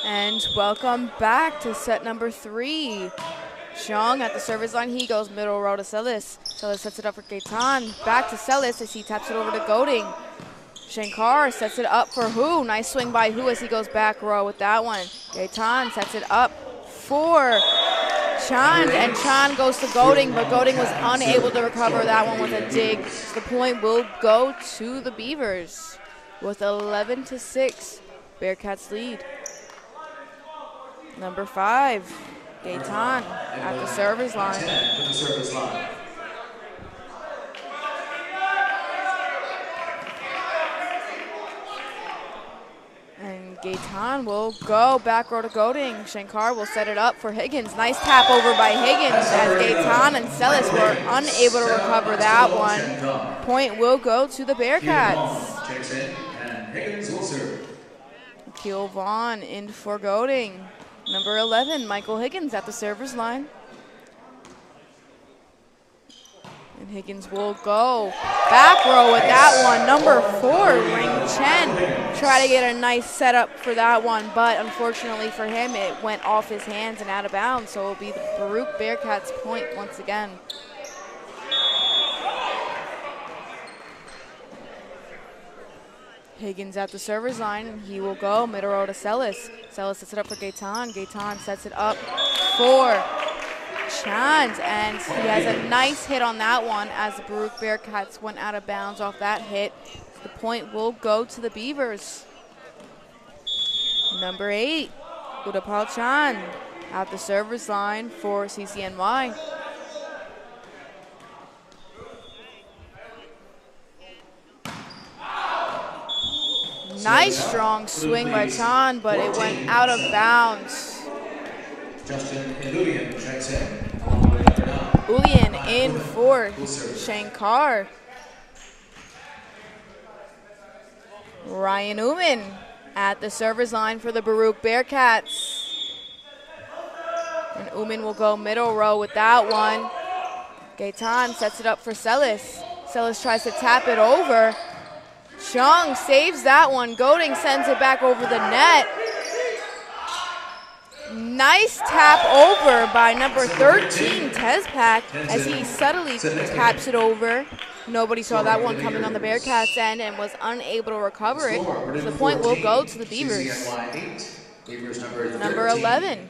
And welcome back to set number 3. Chung at the service line. He goes middle row to Celis. Celis sets it up for Gaetan. Back to Celis as he taps it over to Goading. Shankar sets it up for Hu. Nice swing by Hu as he goes back row with that one. Gaetan sets it up for Chan, and Chan goes to Goading, but Goading was unable to recover that one with a dig. So the point will go to the Beavers with 11-6. Bearcats lead. Number 5, Gaetan at the service line. And Gaetan will go back row to Goading. Shankar will set it up for Higgins. Nice tap over by Higgins as Gaetan and Celis were unable to recover that one. Point will go to the Bearcats. Checks in, and Higgins will serve. Keel Vaughn in for Goading. Number 11, Michael Higgins at the server's line. And Higgins will go back row with that one. Number 4, Ring Chen. Try to get a nice setup for that one, but unfortunately for him, it went off his hands and out of bounds. So it will be the Baruch Bearcats point once again. Higgins at the server's line, and he will go middle row to Celis. Celis sets it up for Gaetan. Gaetan sets it up for Chant, and he has a nice hit on that one as the Baruch Bearcats went out of bounds off that hit. The point will go to the Beavers. Number 8, Udapal Chan at the server's line for CCNY. Nice strong swing by Chan, but it went out of bounds. Justin Ulian checks in. Ulian in for Shankar. Ryan Uman at the server's line for the Baruch Bearcats. And Uman will go middle row with that one. Gaetan sets it up for Celis. Celis tries to tap it over. Chung saves that one. Goading sends it back over the net. Nice tap over by number 13, Tezpak, as he subtly taps it over. Nobody saw that one coming on the Bearcats' end and was unable to recover it. So the point will go to the Beavers. Number 11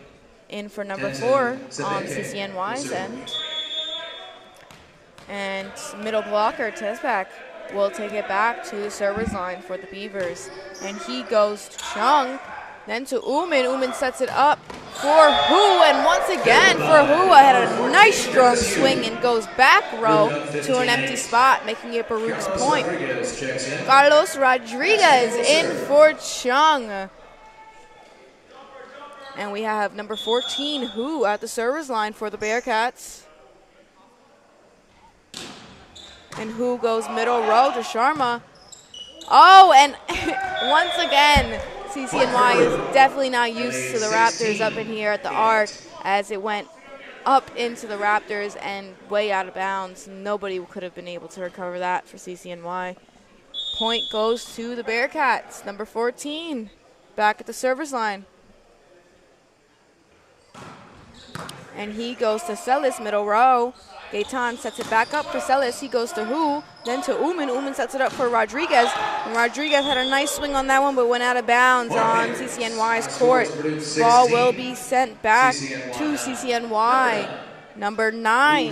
in for number 4 on CCNY's end. And middle blocker, Tezpak, will take it back to the server's line for the Beavers. And he goes to Chung, then to Umin. Umin sets it up for Hu, and once again for Hu, had a nice strong swing and goes back row to an empty spot, making it Baruch's point. Carlos Rodriguez in for Chung. And we have number 14, Hu, at the server's line for the Bearcats. And Hu goes middle row to Sharma. Oh, and once again, CCNY is definitely not used to the Raptors up in here at the arc, as it went up into the Raptors and way out of bounds. Nobody could have been able to recover that for CCNY. Point goes to the Bearcats. Number 14, back at the server's line. And he goes to Celis, middle row. Gaetan sets it back up for Celis. He goes to Hu, then to Umin. Umin sets it up for Rodriguez. And Rodriguez had a nice swing on that one, but went out of bounds on CCNY's court. Ball will be sent back to CCNY. Number 9,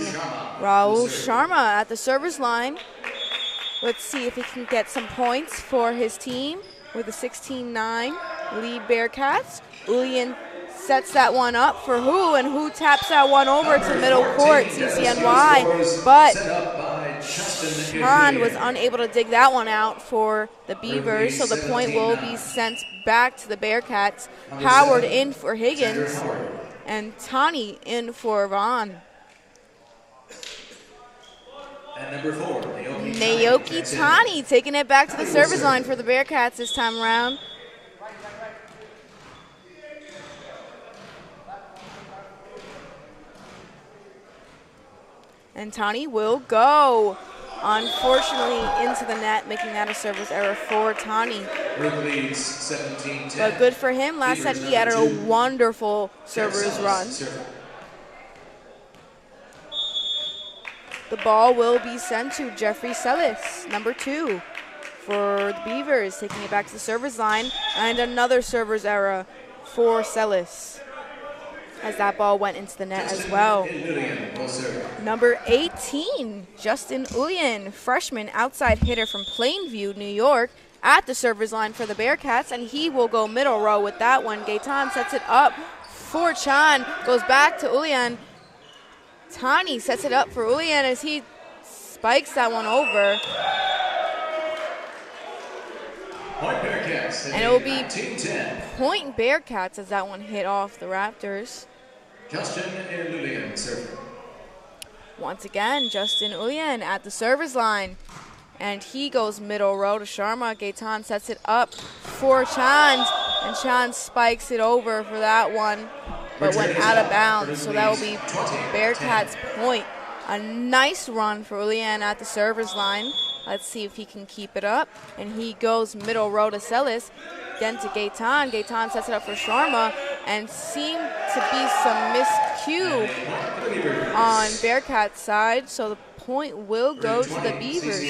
Rahul Sharma at the server's line. Let's see if he can get some points for his team with a 16-9 lead Bearcats. Ulian sets that one up for Hu, and Hu taps that one over to middle court, CCNY, but Han was unable to dig that one out for the Beavers, so the point will be sent back to the Bearcats. Howard in for Higgins, and Tani in for Vaughn. And number 4, Naoki Tani taking it back to the service line for the Bearcats this time around. And Tani will go, unfortunately, into the net, making that a service error for Tani. But good for him. Last set he had a wonderful server's run. The ball will be sent to Jeffrey Celis, number 2, for the Beavers, taking it back to the server's line, and another server's error for Celis, as that ball went into the net as well. Number 18, Justin Ulian, freshman outside hitter from Plainview, New York, at the server's line for the Bearcats, and he will go middle row with that one. Gaetan sets it up for Chan, goes back to Ulian. Tani sets it up for Ulian as he spikes that one over. And it will be point Bearcats as that one hit off the Raptors. Justin Ulian, server. Once again, Justin Ulian at the service line. And he goes middle row to Sharma. Gaetan sets it up for Chand. And Chand spikes it over for that one, but went out of bounds. So that will be Bearcats' point. A nice run for Ulian at the service line. Let's see if he can keep it up. And he goes middle row to Celis. Then to Gaetan. Gaetan sets it up for Sharma. And seemed to be some miscue on Bearcats' side. So the point will go to the Beavers.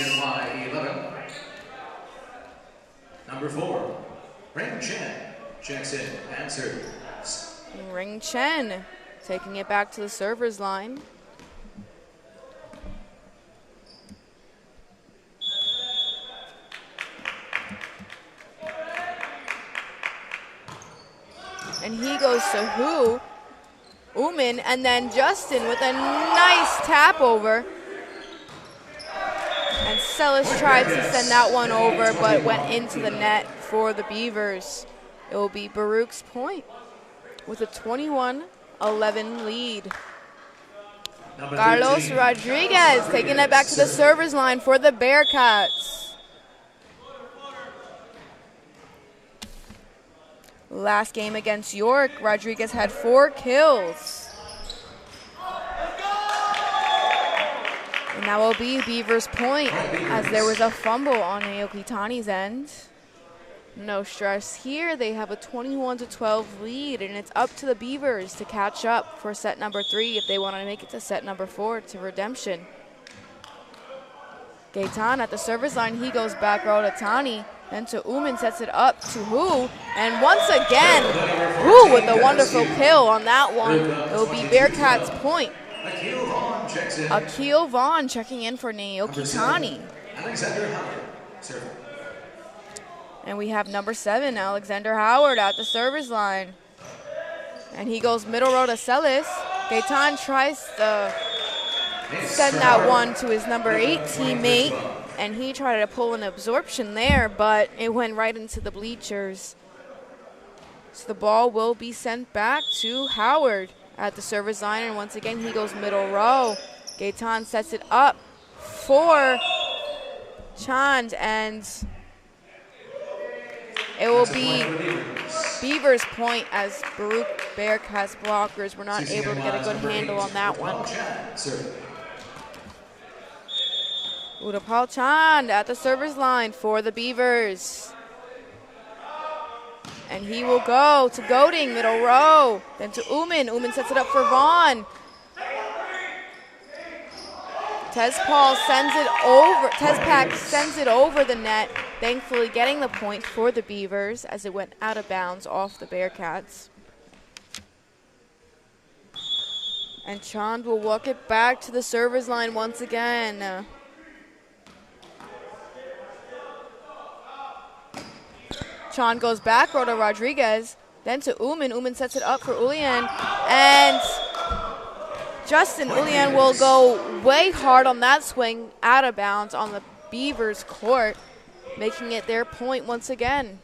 Number 4, Ring Chen checks in and serves. Ring Chen taking it back to the server's line. And he goes to Hu, Umin, and then Justin with a nice tap over. And Celis tried to send that one over, but went into the net for the Beavers. It will be Baruch's point with a 21-11 lead. Carlos Rodriguez taking it back to the server's line for the Bearcats. Last game against York, Rodriguez had 4 kills. And that will be Beavers' point, as there was a fumble on Naoki Tani's end. No stress here. They have a 21-12 lead, and it's up to the Beavers to catch up for set number 3 if they want to make it to set number 4 to redemption. Gaetan at the service line, he goes back row to Tani. Then to Umin, sets it up to Hu. And once again, Hu with a wonderful kill on that one. It will be Bearcats' point. Akil Vaughn checking in for Naoki Tani. Alexander Howard, serve. And we have number 7, Alexander Howard, at the service line. And he goes middle row to Celis. Gaetan tries to send that one to his number 8 teammate, and he tried to pull an absorption there, but it went right into the bleachers. So the ball will be sent back to Howard at the service line, and once again he goes middle row. Gaetan sets it up for Chand, and it will be Beavers point as Baruch Bearcats blockers were not able to get a good handle on that one. Udapal Chand at the service line for the Beavers. And he will go to Goading, middle row. Then to Uman. Uman sets it up for Vaughn. Tezpaul sends it over. Tezpak sends it over the net, thankfully getting the point for the Beavers as it went out of bounds off the Bearcats. And Chand will walk it back to the service line once again. Chand goes back row to Rodriguez, then to Uman. Uman sets it up for Ulian, and Justin Ulian will go way hard on that swing, out of bounds on the Beavers court, making it their point once again.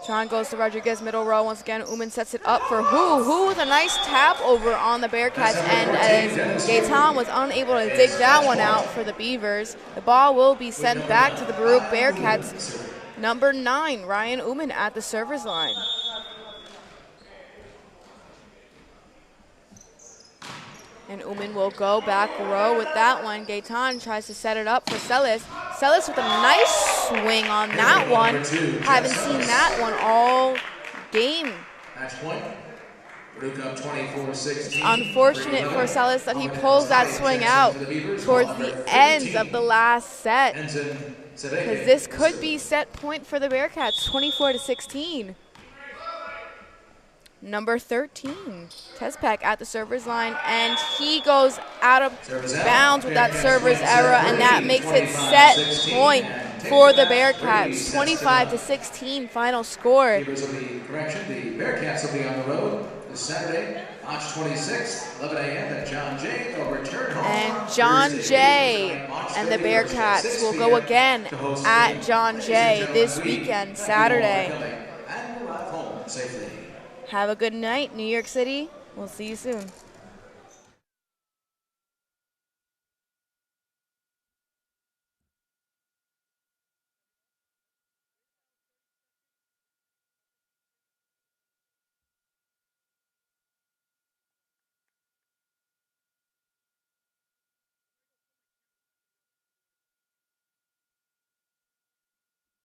Chand goes to Rodriguez, middle row once again. Uman sets it up for Hu. Hu with a nice tap over on the Bearcats end as Gaetan was unable to dig that one out for the Beavers. The ball will be sent back to the Baruch Bearcats. Number 9, Ryan Uman at the service line. And Uman will go back row with that one. Gaetan tries to set it up for Celis. Celis with a nice swing on that one. Haven't seen that one all game. Match point. Baruch up 24-16. Unfortunate for Celis that he pulls that swing out towards the end of the last set, because this could be set point for the Bearcats, 24-16. Number 13, Tezpak at the server's line, and he goes out of bounds with that server's error, and that makes it set point for the Bearcats. 25-16 final score. The Bearcats will be on the road this Saturday, March 26th, 11 a.m. at John Jay. They'll return home. And John Jay and the Bearcats will go again at John Jay this weekend, Saturday. And arrive home safely. Have a good night, New York City. We'll see you soon.